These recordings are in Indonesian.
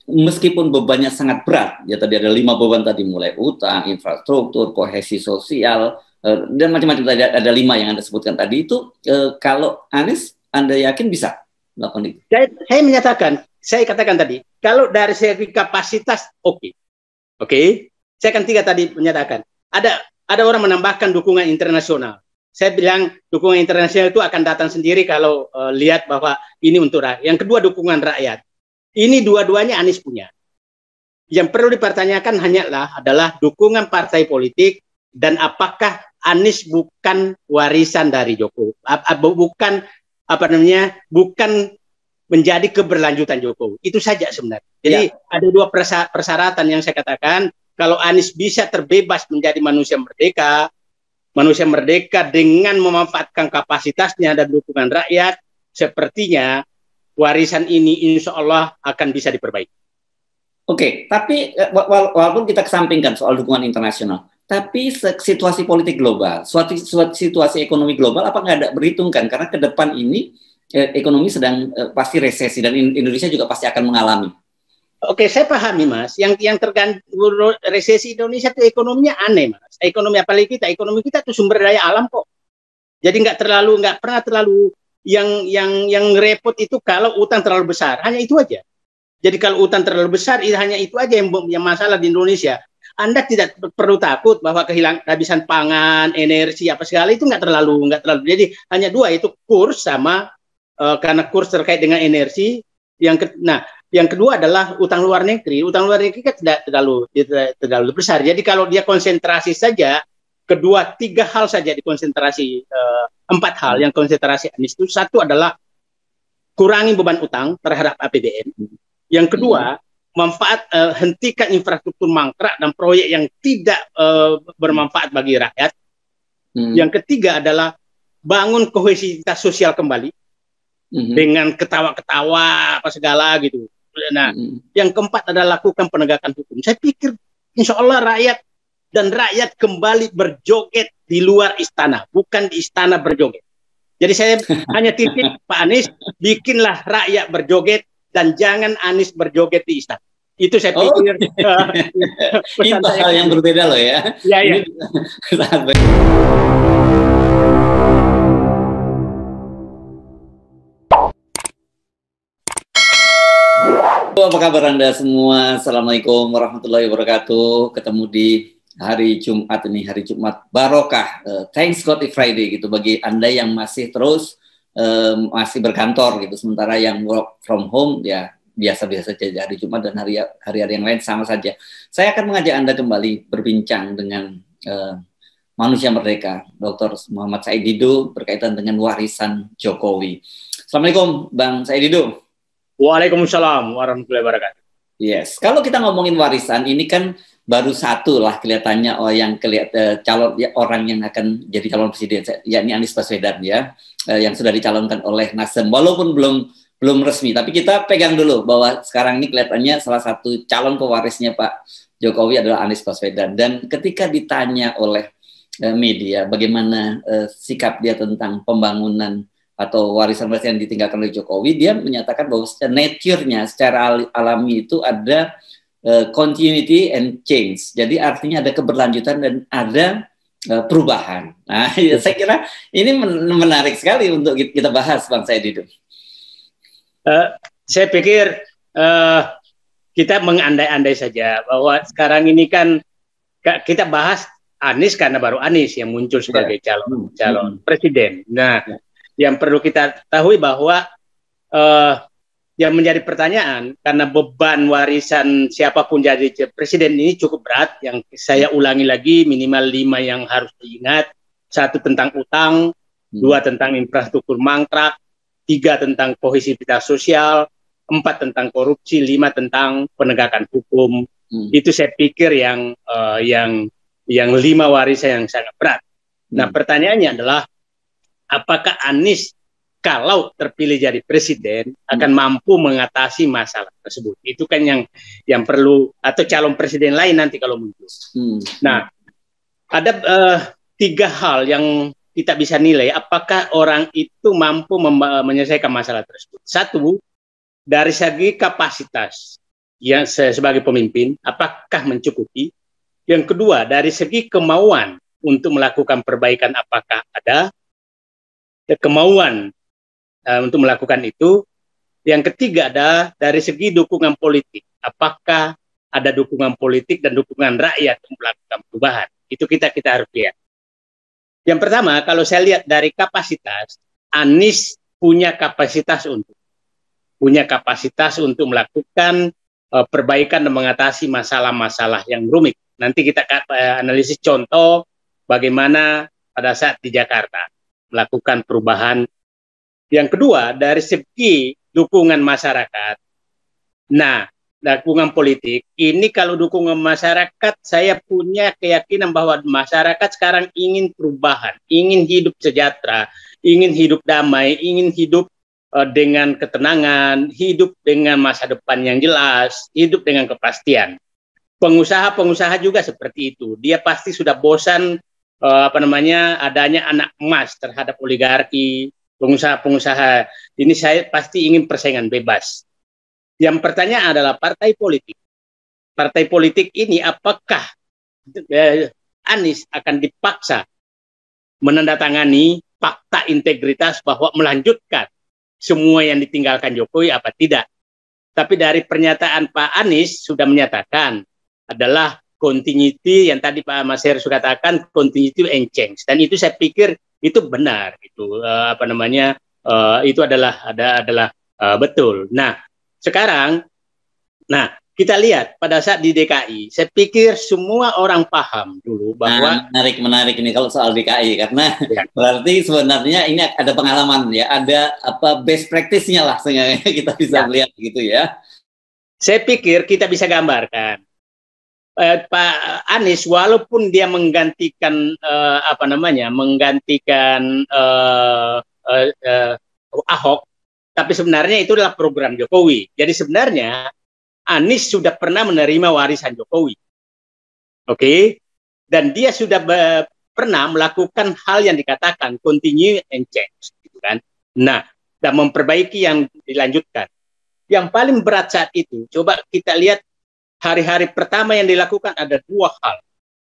meskipun bebannya sangat berat, ya tadi ada 5 beban tadi, mulai utang, infrastruktur, kohesi sosial, dan macam-macam tadi ada 5 yang Anda sebutkan tadi itu, kalau Anies, Anda yakin bisa melakukan itu? Saya katakan tadi, kalau dari segi kapasitas, oke. Saya kan 3 tadi menyatakan. Ada orang menambahkan dukungan internasional. Saya bilang dukungan internasional itu akan datang sendiri kalau lihat bahwa ini untuk rakyat. Yang kedua, dukungan rakyat. Ini dua-duanya Anies punya. Yang perlu dipertanyakan adalah dukungan partai politik dan apakah Anies bukan warisan dari Jokowi, bukan menjadi keberlanjutan Jokowi. Itu saja sebenarnya. Jadi ada 2 persyaratan yang saya katakan. Kalau Anies bisa terbebas menjadi manusia merdeka dengan memanfaatkan kapasitasnya dan dukungan rakyat, sepertinya warisan ini insya Allah akan bisa diperbaiki. Oke, tapi walaupun kita kesampingkan soal dukungan internasional, tapi situasi politik global, suatu situasi ekonomi global, apa nggak ada berhitungkan? Karena ke depan ini ekonomi sedang pasti resesi dan Indonesia juga pasti akan mengalami. Oke, saya pahami Mas. Yang tergantung resesi Indonesia itu ekonominya aneh Mas. Apalagi ekonomi kita itu sumber daya alam kok. Jadi nggak pernah terlalu yang repot itu kalau utang terlalu besar. Hanya itu aja. Jadi kalau utang terlalu besar, hanya itu aja yang masalah di Indonesia. Anda tidak perlu takut bahwa kehabisan pangan, energi apa segala itu nggak terlalu. Jadi hanya 2, itu kurs sama karena kurs terkait dengan energi. Yang kedua adalah utang luar negeri. Utang luar negeri kan tidak terlalu besar. Jadi kalau dia konsentrasi saja, 3 hal saja dikonsentrasi, 4 hal yang konsentrasi Anies itu. 1 adalah kurangi beban utang terhadap APBN. Yang kedua, hentikan infrastruktur mangkrak dan proyek yang tidak bermanfaat bagi rakyat. Yang ketiga adalah bangun kohesivitas sosial kembali dengan ketawa-ketawa apa segala gitu. Nah, yang keempat adalah lakukan penegakan hukum. Saya pikir insya Allah rakyat kembali berjoget di luar istana, bukan di istana berjoget. Jadi saya hanya titip Pak Anies, bikinlah rakyat berjoget dan jangan Anies berjoget di istana. Itu saya pikir. Ini hal yang berbeda loh ya. Iya. Apa kabar Anda semua? Assalamualaikum warahmatullahi wabarakatuh. Ketemu di hari Jumat ini, hari Jumat barokah. Thanks God it's Friday gitu bagi Anda yang masih terus masih berkantor gitu. Sementara yang work from home ya biasa-biasa saja hari Jumat dan hari-hari yang lain sama saja. Saya akan mengajak Anda kembali berbincang dengan manusia merdeka, Dr. Muhammad Said Didu berkaitan dengan warisan Jokowi. Assalamualaikum Bang Said Didu. Waalaikumsalam warahmatullahi wabarakatuh. Yes, kalau kita ngomongin warisan ini kan baru satu lah kelihatannya yang calon orang yang akan jadi calon presiden, yakni Anies Baswedan ya, yang sudah dicalonkan oleh Nasdem, walaupun belum resmi. Tapi kita pegang dulu bahwa sekarang ini kelihatannya salah satu calon pewarisnya Pak Jokowi adalah Anies Baswedan. Dan ketika ditanya oleh media bagaimana sikap dia tentang pembangunan atau warisan-warisan yang ditinggalkan oleh Jokowi, dia menyatakan bahwa nature-nya secara alami itu ada continuity and change. Jadi artinya ada keberlanjutan dan ada perubahan. Nah, ya, saya kira ini menarik sekali untuk kita bahas, Bang Said Didu. Saya pikir kita mengandai-andai saja bahwa sekarang ini kan kita bahas Anies karena baru Anies yang muncul sebagai calon presiden. Nah, yang perlu kita ketahui bahwa yang menjadi pertanyaan karena beban warisan siapapun jadi presiden ini cukup berat. Yang saya ulangi lagi minimal 5 yang harus diingat. 1 tentang utang, 2 tentang infrastruktur mangkrak, 3 tentang kohesivitas sosial, 4 tentang korupsi, 5 tentang penegakan hukum. Itu saya pikir yang 5 warisan yang sangat berat. Nah, pertanyaannya adalah apakah Anies kalau terpilih jadi presiden akan mampu mengatasi masalah tersebut? Itu kan yang perlu, atau calon presiden lain nanti kalau muncul. Nah, ada 3 hal yang kita bisa nilai apakah orang itu mampu menyelesaikan masalah tersebut. 1, dari segi kapasitas. yang sebagai pemimpin, apakah mencukupi? Yang kedua, dari segi kemauan untuk melakukan perbaikan, apakah ada kemauan untuk melakukan itu? Yang ketiga ada dari segi dukungan politik, apakah ada dukungan politik dan dukungan rakyat untuk melakukan perubahan? Itu kita harus lihat. Yang pertama, kalau saya lihat dari kapasitas, Anies punya kapasitas untuk melakukan perbaikan dan mengatasi masalah-masalah yang rumit. Nanti kita analisis contoh bagaimana pada saat di Jakarta melakukan perubahan. Yang kedua, dari segi dukungan masyarakat. Nah, dukungan politik, ini kalau dukungan masyarakat, saya punya keyakinan bahwa masyarakat sekarang ingin perubahan, ingin hidup sejahtera, ingin hidup damai, ingin hidup dengan ketenangan, hidup dengan masa depan yang jelas, hidup dengan kepastian. Pengusaha-pengusaha juga seperti itu. Dia pasti sudah bosan adanya anak emas terhadap oligarki. Pengusaha-pengusaha ini saya pasti ingin persaingan bebas. Yang pertanyaan adalah partai politik. Partai politik ini apakah Anies akan dipaksa menandatangani fakta integritas bahwa melanjutkan semua yang ditinggalkan Jokowi apa tidak? Tapi dari pernyataan Pak Anies sudah menyatakan adalah continuity yang tadi Pak Mas Heru sudah katakan, continuity and change. Dan itu saya pikir itu benar, itu itu adalah betul. Nah, sekarang, kita lihat pada saat di DKI, saya pikir semua orang paham dulu bahwa menarik ini kalau soal DKI karena berarti sebenarnya ini ada pengalaman ya, ada best practice-nya lah sehingga kita bisa melihat gitu ya. Saya pikir kita bisa gambarkan Pak Anies walaupun dia menggantikan Ahok, tapi sebenarnya itu adalah program Jokowi. Jadi sebenarnya Anies sudah pernah menerima warisan Jokowi. Oke? Dan dia sudah pernah melakukan hal yang dikatakan continue and change, gitu kan. Nah, dan memperbaiki yang dilanjutkan. Yang paling berat saat itu, coba kita lihat hari-hari pertama yang dilakukan ada dua hal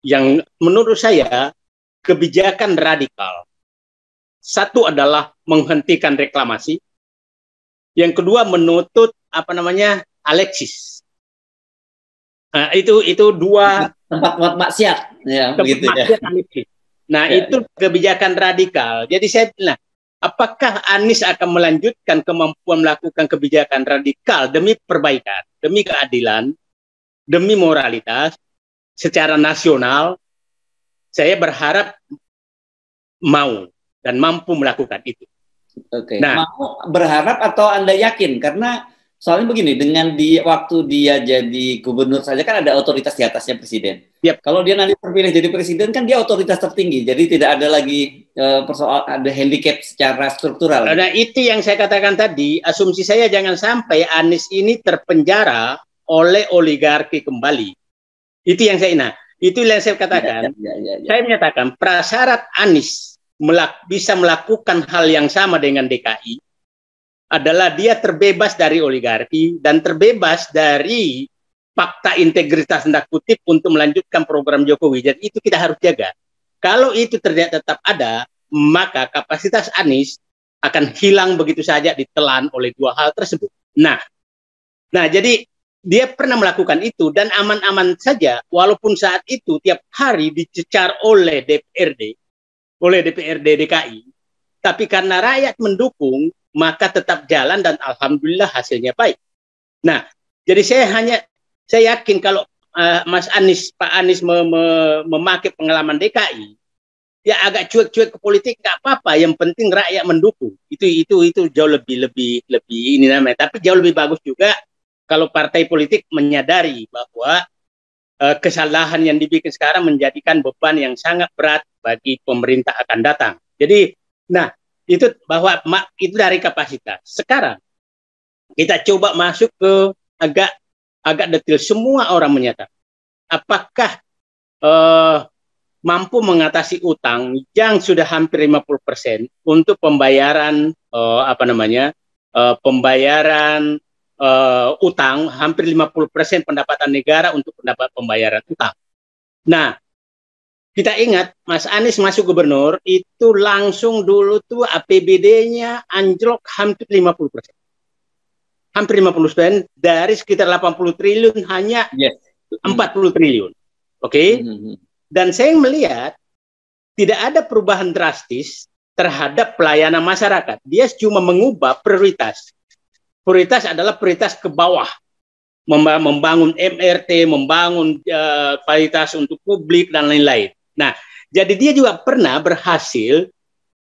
yang menurut saya kebijakan radikal. Satu adalah menghentikan reklamasi. Yang kedua menuntut Alexis. Nah, itu dua tempat maksiat ya, begitu ya. Alexis. Nah, itu kebijakan radikal. Jadi saya apakah Anies akan melanjutkan kemampuan melakukan kebijakan radikal demi perbaikan, demi keadilan, demi moralitas secara nasional? Saya berharap mau dan mampu melakukan itu. Oke. Mau berharap atau Anda yakin? Karena soalnya begini, dengan waktu dia jadi gubernur saja kan ada otoritas di atasnya presiden. Kalau dia nanti terpilih jadi presiden kan dia otoritas tertinggi. Jadi tidak ada lagi persoalan ada handicap secara struktural. Nah, itu yang saya katakan tadi, asumsi saya jangan sampai Anies ini terpenjara oleh oligarki kembali. Itu yang saya katakan. Saya menyatakan prasyarat Anies bisa melakukan hal yang sama dengan DKI adalah dia terbebas dari oligarki dan terbebas dari fakta integritas tanda kutip untuk melanjutkan program Jokowi. Jadi itu kita harus jaga. Kalau itu ternyata tetap ada, maka kapasitas Anies akan hilang begitu saja ditelan oleh dua hal tersebut. Nah, jadi dia pernah melakukan itu dan aman-aman saja, walaupun saat itu tiap hari dicecar oleh DPRD DKI. Tapi karena rakyat mendukung, maka tetap jalan dan alhamdulillah hasilnya baik. Nah, jadi saya yakin kalau Pak Anies memakai pengalaman DKI, ya agak cuek-cuek ke politik nggak apa-apa. Yang penting rakyat mendukung. Itu jauh lebih ini namanya. Tapi jauh lebih bagus juga kalau partai politik menyadari bahwa kesalahan yang dibikin sekarang menjadikan beban yang sangat berat bagi pemerintah akan datang. Jadi, itu bahwa itu dari kapasitas. Sekarang kita coba masuk ke agak detail. Semua orang menyatakan apakah mampu mengatasi utang yang sudah hampir 50% untuk pembayaran utang, hampir 50% pendapatan negara untuk pembayaran utang. Nah, kita ingat Mas Anies masuk gubernur itu langsung dulu tuh APBD-nya anjlok hampir 50%. Hampir 50% dari sekitar 80 triliun hanya 40 triliun. Oke? Dan saya melihat tidak ada perubahan drastis terhadap pelayanan masyarakat. Dia cuma mengubah prioritas. Prioritas adalah prioritas ke bawah. Membangun MRT, membangun fasilitas untuk publik, dan lain-lain. Nah, jadi dia juga pernah berhasil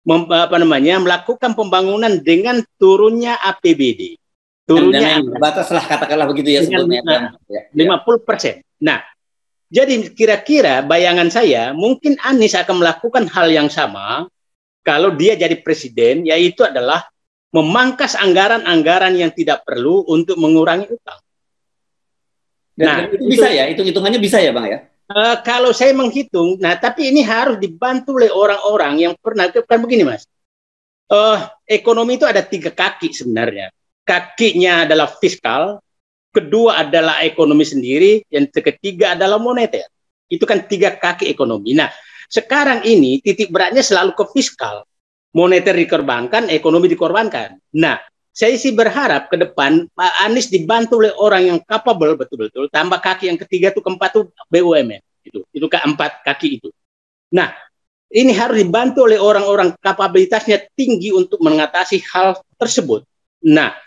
melakukan pembangunan dengan turunnya APBD. Turunnya batas lah, katakanlah begitu ya sebutnya. 50%. Nah, jadi kira-kira bayangan saya mungkin Anies akan melakukan hal yang sama kalau dia jadi presiden, yaitu adalah memangkas anggaran-anggaran yang tidak perlu untuk mengurangi utang. Dan itu bisa ya, hitung-hitungannya bisa ya Bang ya? Kalau saya menghitung, nah tapi ini harus dibantu oleh orang-orang yang pernah, kan begini Mas, ekonomi itu ada 3 kaki sebenarnya. Kakinya adalah fiskal, kedua adalah ekonomi sendiri, yang ketiga adalah moneter. Itu kan 3 kaki ekonomi. Nah, sekarang ini titik beratnya selalu ke fiskal. Moneter dikorbankan, ekonomi dikorbankan. Nah, saya sih berharap ke depan Pak Anies dibantu oleh orang yang capable betul-betul. Tambah kaki yang ketiga itu, keempat itu BUMN. Itu keempat kaki itu. Nah, ini harus dibantu oleh orang-orang kapabilitasnya tinggi untuk mengatasi hal tersebut. Nah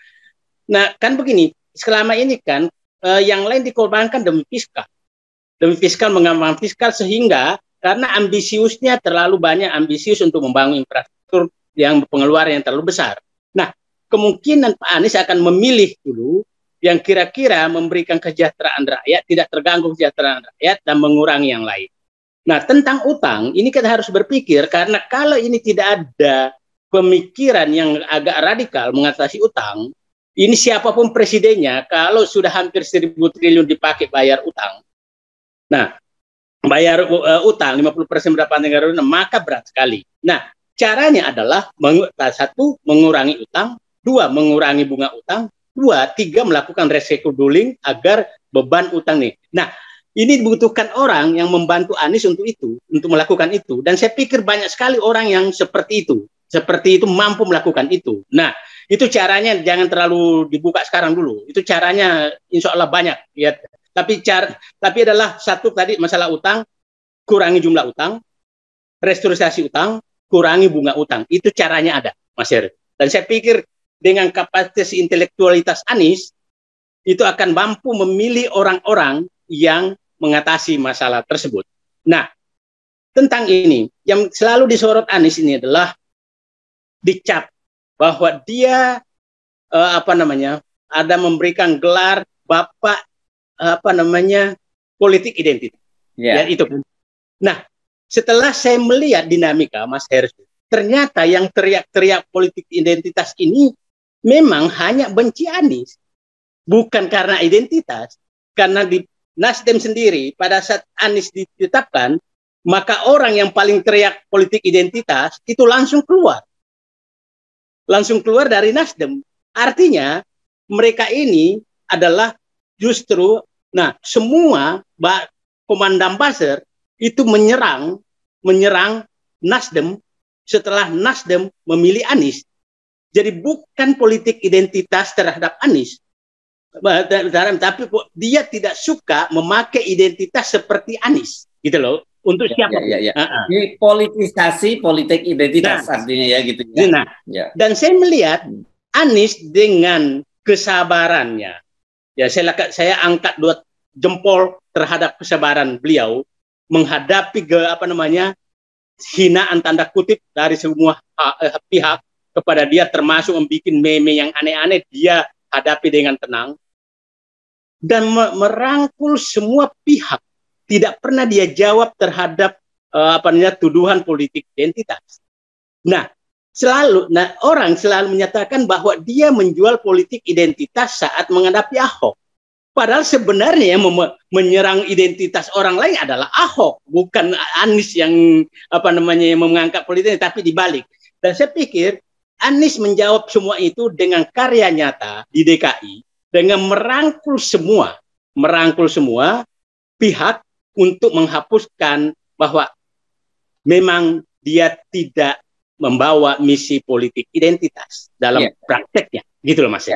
kan begini. Selama ini kan yang lain dikorbankan demi fiskal mengamankan fiskal, sehingga karena ambisiusnya terlalu banyak, ambisius untuk membangun infrastruktur yang pengeluaran yang terlalu besar. Nah, kemungkinan Pak Anies akan memilih dulu yang kira-kira memberikan kesejahteraan rakyat, tidak terganggu kesejahteraan rakyat, dan mengurangi yang lain. Nah, tentang utang ini kita harus berpikir, karena kalau ini tidak ada pemikiran yang agak radikal mengatasi utang, ini siapapun presidennya, kalau sudah hampir 1.000 triliun dipakai bayar utang, nah, bayar utang 50% pendapatan negara, maka berat sekali. Nah, caranya adalah 1, mengurangi utang, 2, mengurangi bunga utang, 2, 3, melakukan rescheduling agar beban utang nih. Nah, ini dibutuhkan orang yang membantu Anies untuk itu, untuk melakukan itu. Dan saya pikir banyak sekali orang yang seperti itu mampu melakukan itu. Nah, itu caranya jangan terlalu dibuka sekarang dulu. Itu caranya insya Allah banyak. Ya. Tapi adalah satu tadi masalah utang, kurangi jumlah utang, restrukturisasi utang, kurangi bunga utang. Itu caranya ada, Mas Heru. Dan saya pikir dengan kapasitas intelektualitas Anies, itu akan mampu memilih orang-orang yang mengatasi masalah tersebut. Nah, tentang ini, yang selalu disorot Anies ini adalah dicap bahwa dia ada memberikan gelar Bapak politik identitas. Ya, itu. Nah, setelah saya melihat dinamika Mas Heru, ternyata yang teriak-teriak politik identitas ini memang hanya benci Anies. Bukan karena identitas, karena di Nasdem sendiri pada saat Anies ditetapkan, maka orang yang paling teriak politik identitas itu langsung keluar dari Nasdem. Artinya mereka ini adalah justru, semua komandan buzzer itu menyerang Nasdem setelah Nasdem memilih Anies. Jadi bukan politik identitas terhadap Anies, tapi dia tidak suka memakai identitas seperti Anies, gitu loh. Untuk siapa? Ini politisasi politik identitas artinya ya gitu ya. Dan saya melihat Anies dengan kesabarannya, ya saya angkat 2 jempol terhadap kesabaran beliau menghadapi hinaan tanda kutip dari semua pihak kepada dia, termasuk membuat meme yang aneh-aneh, dia hadapi dengan tenang dan merangkul semua pihak. Tidak pernah dia jawab terhadap tuduhan politik identitas. Orang selalu menyatakan bahwa dia menjual politik identitas saat menghadapi Ahok. Padahal sebenarnya yang menyerang identitas orang lain adalah Ahok, bukan Anies yang yang mengangkat politik, tapi dibalik. Dan saya pikir Anies menjawab semua itu dengan karya nyata di DKI, dengan merangkul semua pihak untuk menghapuskan bahwa memang dia tidak membawa misi politik identitas dalam prakteknya, gitu loh Mas.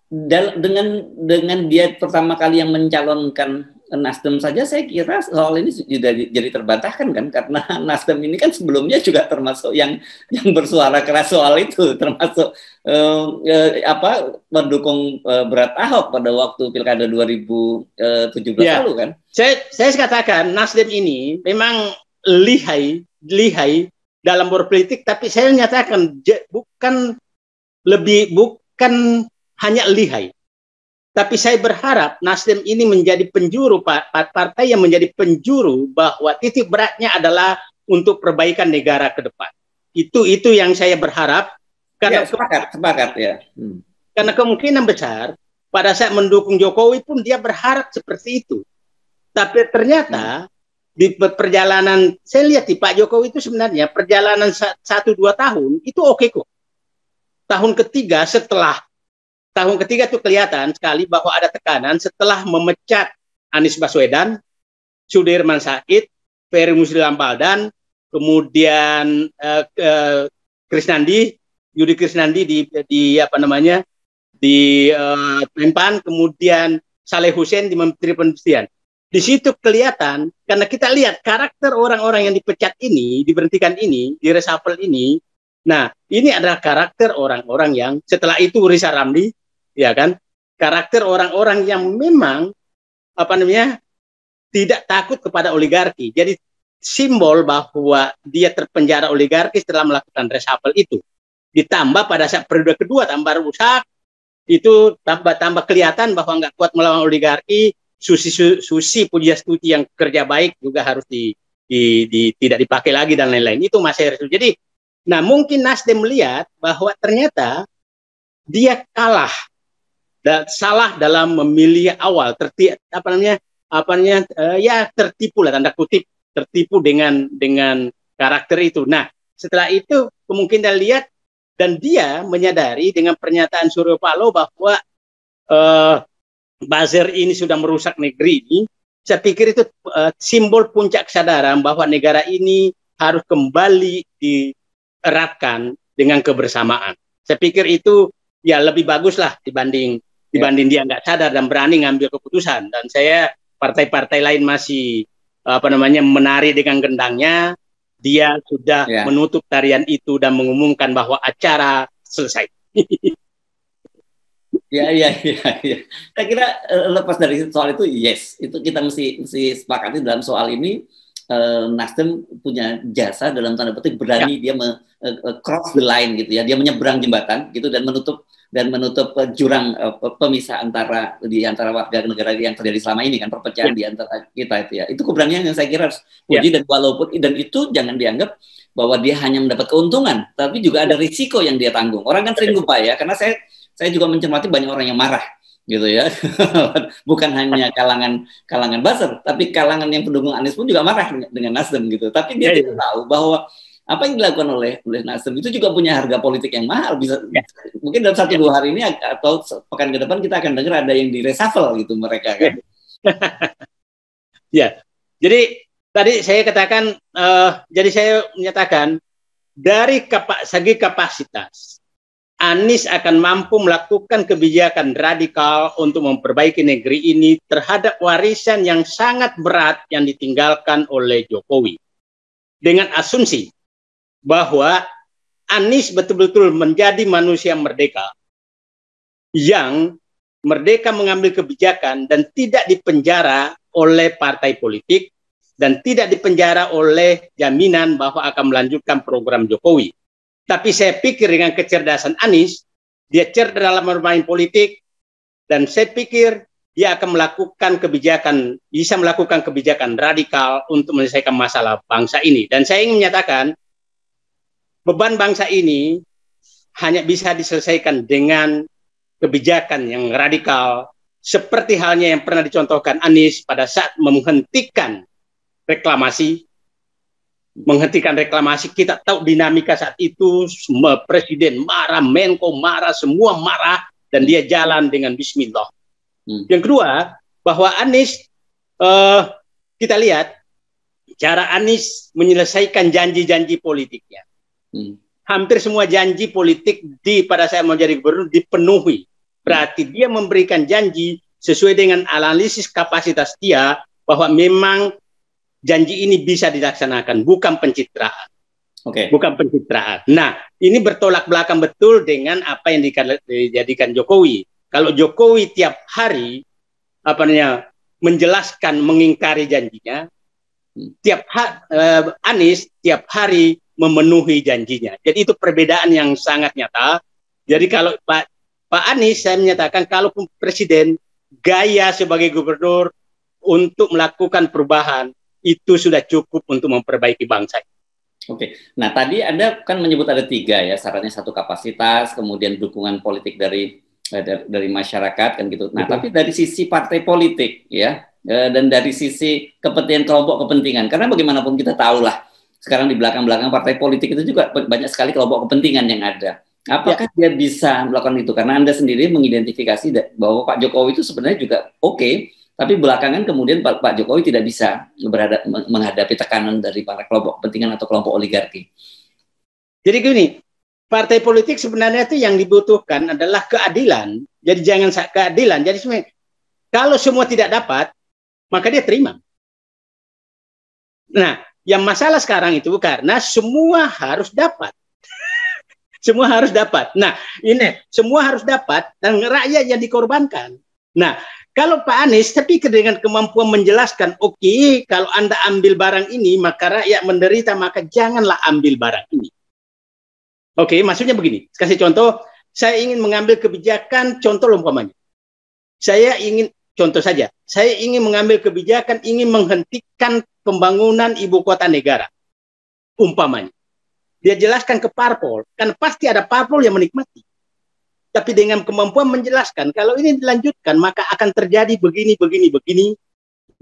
Dengan dia pertama kali yang mencalonkan Nasdem saja, saya kira soal ini sudah jadi terbantahkan kan, karena Nasdem ini kan sebelumnya juga termasuk yang bersuara keras soal itu, termasuk mendukung berat Ahok pada waktu Pilkada 2017 lalu kan. Saya katakan Nasdem ini memang lihai dalam berpolitik, tapi saya nyatakan bukan hanya lihai. Tapi saya berharap Nasdem ini menjadi penjuru, partai yang menjadi penjuru bahwa titik beratnya adalah untuk perbaikan negara ke depan. Itu yang saya berharap. Karena sepakat ya. Karena kemungkinan besar pada saat mendukung Jokowi pun dia berharap seperti itu. Tapi ternyata di perjalanan, saya lihat di Pak Jokowi itu sebenarnya perjalanan 1-2 tahun itu oke kok. Tahun ketiga itu kelihatan sekali bahwa ada tekanan setelah memecat Anies Baswedan, Sudirman Said, Ferry Muslim Baldan, kemudian Yudi Krisnandi di Menpan, kemudian Saleh Hussein di Menteri Perindustrian. Di situ kelihatan, karena kita lihat karakter orang-orang yang dipecat ini, diberhentikan ini, di reshuffle ini. Nah, ini adalah karakter orang-orang yang setelah itu Riza Ramli, ya kan, karakter orang-orang yang memang tidak takut kepada oligarki. Jadi simbol bahwa dia terpenjara oligarki setelah melakukan reshuffle itu. Ditambah pada saat periode kedua tambah rusak, itu tambah kelihatan bahwa nggak kuat melawan oligarki. Susi Pujiastuti yang kerja baik juga harus tidak dipakai lagi dan lain-lain. Itu masih harus. Jadi, nah mungkin Nasdem melihat bahwa ternyata dia kalah dan salah dalam memilih awal, tertipu lah, tanda kutip, tertipu dengan karakter itu. Nah, setelah itu kemungkinan lihat dan dia menyadari dengan pernyataan Suryo Paloh bahwa buzzer ini sudah merusak negeri ini. Saya pikir itu simbol puncak kesadaran bahwa negara ini harus kembali dieratkan dengan kebersamaan. Saya pikir itu ya lebih bagus lah dibanding dia nggak sadar dan berani ngambil keputusan. Dan saya partai-partai lain masih menari dengan gendangnya, dia sudah menutup tarian itu dan mengumumkan bahwa acara selesai. Ya. Saya kira lepas dari soal itu, itu kita mesti sepakati dalam soal ini. Nasdem punya jasa dalam tanda petik, berani dia cross the line gitu ya, dia menyeberang jembatan gitu dan menutup jurang pemisah di antara warga negara yang terjadi selama ini kan, perpecahan di antara kita itu ya. Itu keberanian yang saya kira harus puji, dan walaupun itu jangan dianggap bahwa dia hanya mendapat keuntungan, tapi juga ada risiko yang dia tanggung. Orang kan sering lupa ya, karena saya juga mencermati banyak orang yang marah gitu ya. Bukan hanya kalangan buzzer, tapi kalangan yang pendukung Anies pun juga marah dengan Nasdem gitu. Tapi dia tidak tahu bahwa apa yang dilakukan oleh Nasdem itu juga punya harga politik yang mahal. Bisa mungkin dalam 1-2 hari ini atau pekan ke depan kita akan dengar ada yang di reshuffle gitu mereka kan. Ya. Jadi tadi saya katakan, jadi saya menyatakan dari segi kapasitas Anies akan mampu melakukan kebijakan radikal untuk memperbaiki negeri ini terhadap warisan yang sangat berat yang ditinggalkan oleh Jokowi. Dengan asumsi bahwa Anies betul-betul menjadi manusia merdeka yang merdeka mengambil kebijakan dan tidak dipenjara oleh partai politik dan tidak dipenjara oleh jaminan bahwa akan melanjutkan program Jokowi. Tapi saya pikir dengan kecerdasan Anies, dia cerdas dalam bermain politik, dan saya pikir dia akan bisa melakukan kebijakan radikal untuk menyelesaikan masalah bangsa ini. Dan saya ingin menyatakan, beban bangsa ini hanya bisa diselesaikan dengan kebijakan yang radikal, seperti halnya yang pernah dicontohkan Anies pada saat menghentikan reklamasi. Kita tahu dinamika saat itu, semua presiden marah, Menko marah, semua marah, dan dia jalan dengan Bismillah. Yang kedua, bahwa Anies kita lihat cara Anies menyelesaikan janji-janji politiknya. Hampir semua janji politik pada saat mau jadi gubernur dipenuhi. Berarti dia memberikan janji sesuai dengan analisis kapasitas dia bahwa memang janji ini bisa dilaksanakan, bukan pencitraan. Bukan pencitraan. Nah, ini bertolak belakang betul dengan apa yang dijadikan Jokowi. Kalau Jokowi tiap hari menjelaskan, mengingkari janjinya, Anies tiap hari memenuhi janjinya. Jadi itu perbedaan yang sangat nyata. Jadi kalau Pak Anies, saya menyatakan kalau presiden gaya sebagai gubernur untuk melakukan perubahan itu sudah cukup untuk memperbaiki bangsa. Nah tadi Anda kan menyebut ada 3 ya syaratnya, 1 kapasitas, kemudian dukungan politik dari masyarakat kan gitu. Nah tapi dari sisi partai politik ya dan dari sisi kepentingan kelompok kepentingan, karena bagaimanapun kita tahu lah sekarang di belakang-belakang partai politik itu juga banyak sekali kelompok kepentingan yang ada. Apakah dia bisa melakukan itu? Karena Anda sendiri mengidentifikasi bahwa Pak Jokowi itu sebenarnya juga tapi belakangan kemudian Pak Jokowi tidak bisa menghadapi tekanan dari para kelompok kepentingan atau kelompok oligarki. Jadi gini, partai politik sebenarnya itu yang dibutuhkan adalah keadilan. Jadi jangan keadilan. Jadi kalau semua tidak dapat, maka dia terima. Nah, yang masalah sekarang itu karena semua harus dapat. Semua harus dapat. Nah, ini semua harus dapat dan rakyat yang dikorbankan. Nah, kalau Pak Anies, saya pikir dengan kemampuan menjelaskan, kalau Anda ambil barang ini, maka rakyat menderita, maka janganlah ambil barang ini. Maksudnya begini. Kasih contoh, saya ingin mengambil kebijakan, contoh umpamanya. Saya ingin mengambil kebijakan, ingin menghentikan pembangunan ibu kota negara. Umpamanya. Dia jelaskan ke parpol, kan pasti ada parpol yang menikmati. Tapi dengan kemampuan menjelaskan, kalau ini dilanjutkan, maka akan terjadi begini,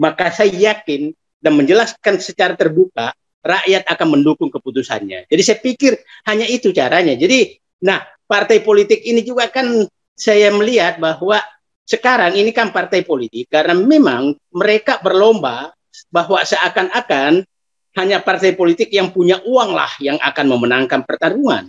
maka saya yakin dan menjelaskan secara terbuka, rakyat akan mendukung keputusannya. Jadi saya pikir hanya itu caranya. Jadi, partai politik ini juga kan saya melihat bahwa sekarang ini kan partai politik, karena memang mereka berlomba bahwa seakan-akan hanya partai politik yang punya uang lah yang akan memenangkan pertarungan.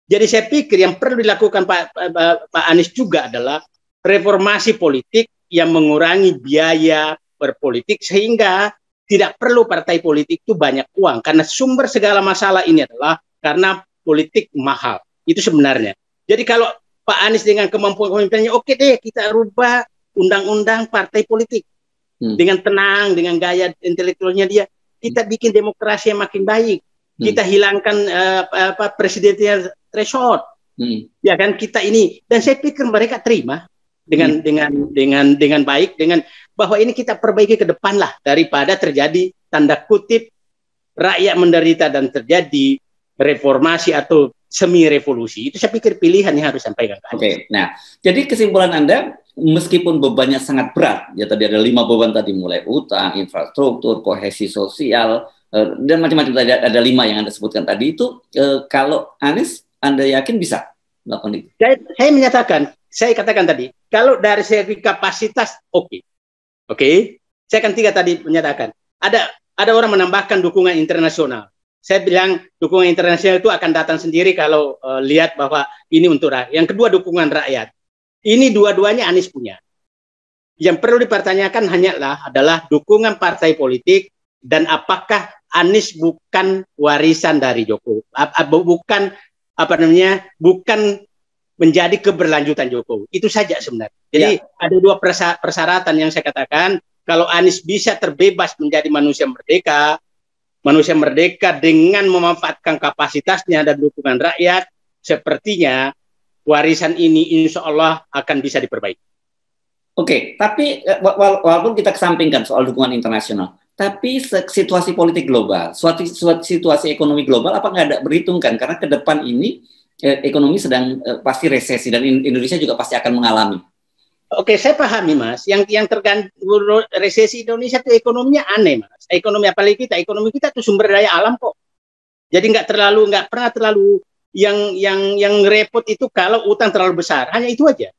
Jadi saya pikir yang perlu dilakukan Pak Anies juga adalah reformasi politik yang mengurangi biaya berpolitik sehingga tidak perlu partai politik itu banyak uang. Karena sumber segala masalah ini adalah karena politik mahal. Itu sebenarnya. Jadi kalau Pak Anies dengan kemampuan kepemimpinannya, deh kita rubah undang-undang partai politik. Dengan tenang, dengan gaya intelektualnya dia, kita bikin demokrasi yang makin baik. Kita hilangkan presidensial threshold. Ya kan kita ini, dan saya pikir mereka terima dengan baik, dengan bahwa ini kita perbaiki ke depan lah daripada terjadi tanda kutip rakyat menderita dan terjadi reformasi atau semi revolusi. Itu saya pikir pilihan yang harus sampaikan. Nah, jadi kesimpulan Anda, meskipun bebannya sangat berat, ya tadi ada 5 beban tadi, mulai utang, infrastruktur, kohesi sosial, dan macam-macam tadi ada 5 yang Anda sebutkan tadi itu, kalau Anies, Anda yakin bisa melakukan itu? Saya menyatakan, saya katakan tadi, kalau dari segi kapasitas, saya kan 3 tadi menyatakan, ada orang menambahkan dukungan internasional. Saya bilang dukungan internasional itu akan datang sendiri kalau lihat bahwa ini untuk rakyat. Yang kedua, dukungan rakyat. Ini dua-duanya Anies punya. Yang perlu dipertanyakan adalah dukungan partai politik dan apakah Anies bukan warisan dari Jokowi, bukan menjadi keberlanjutan Jokowi. Itu saja sebenarnya. Jadi ada 2 persyaratan yang saya katakan. Kalau Anies bisa terbebas menjadi manusia merdeka dengan memanfaatkan kapasitasnya dan dukungan rakyat, sepertinya warisan ini insya Allah akan bisa diperbaiki. Tapi walaupun kita kesampingkan soal dukungan internasional, tapi situasi politik global, suatu situasi ekonomi global, apa nggak ada berhitungkan? Karena ke depan ini ekonomi sedang pasti resesi dan Indonesia juga pasti akan mengalami. Saya pahami Mas, yang tergantung resesi Indonesia itu ekonominya aneh Mas. Ekonomi kita itu sumber daya alam kok. Jadi nggak pernah terlalu yang repot itu kalau utang terlalu besar. Hanya itu aja.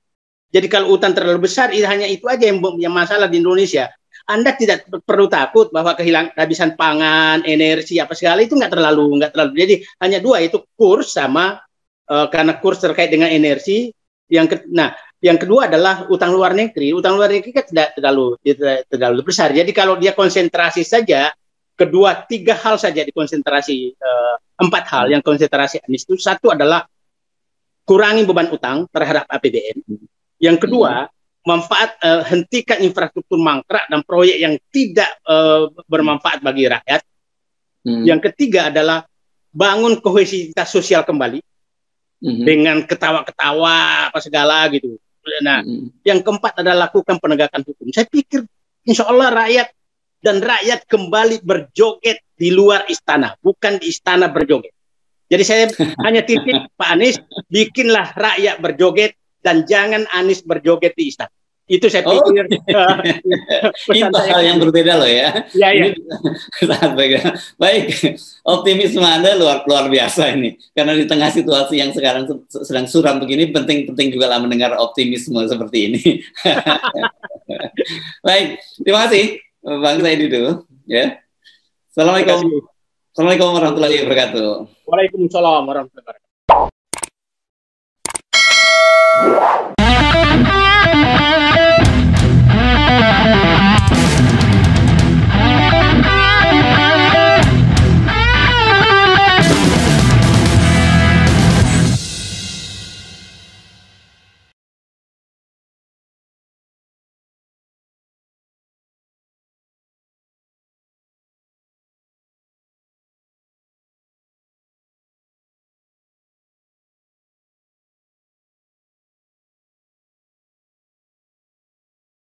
Jadi kalau utang terlalu besar, hanya itu aja yang masalah di Indonesia. Anda tidak perlu takut bahwa kehabisan pangan, energi apa segala itu nggak terlalu. Jadi hanya dua, itu kurs sama karena kurs terkait dengan energi. Yang kedua adalah utang luar negeri. Utang luar negeri kan tidak terlalu besar. Jadi kalau dia konsentrasi saja, tiga hal saja dikonsentrasi, 4 hal yang konsentrasi Anies itu. Satu adalah kurangi beban utang terhadap APBN. Yang kedua, hentikan infrastruktur mangkrak dan proyek yang tidak bermanfaat bagi rakyat. Yang ketiga adalah bangun kohesivitas sosial kembali dengan ketawa-ketawa apa segala gitu. Nah, yang keempat adalah lakukan penegakan hukum. Saya pikir insya Allah rakyat kembali berjoget di luar istana, bukan di istana berjoget. Jadi saya hanya titip Pak Anies, bikinlah rakyat berjoget dan jangan Anies berjoget di istana. Itu saya pikir pesan itu hal yang berbeda loh ya. Iya. Sangat baik. Optimisme Anda luar biasa ini. Karena di tengah situasi yang sekarang sedang suram begini, penting juga lah mendengar optimisme seperti ini. Baik, terima kasih Bang Saidi dulu. Ya. Assalamualaikum warahmatullahi wabarakatuh. Waalaikumsalam warahmatullahi wabarakatuh.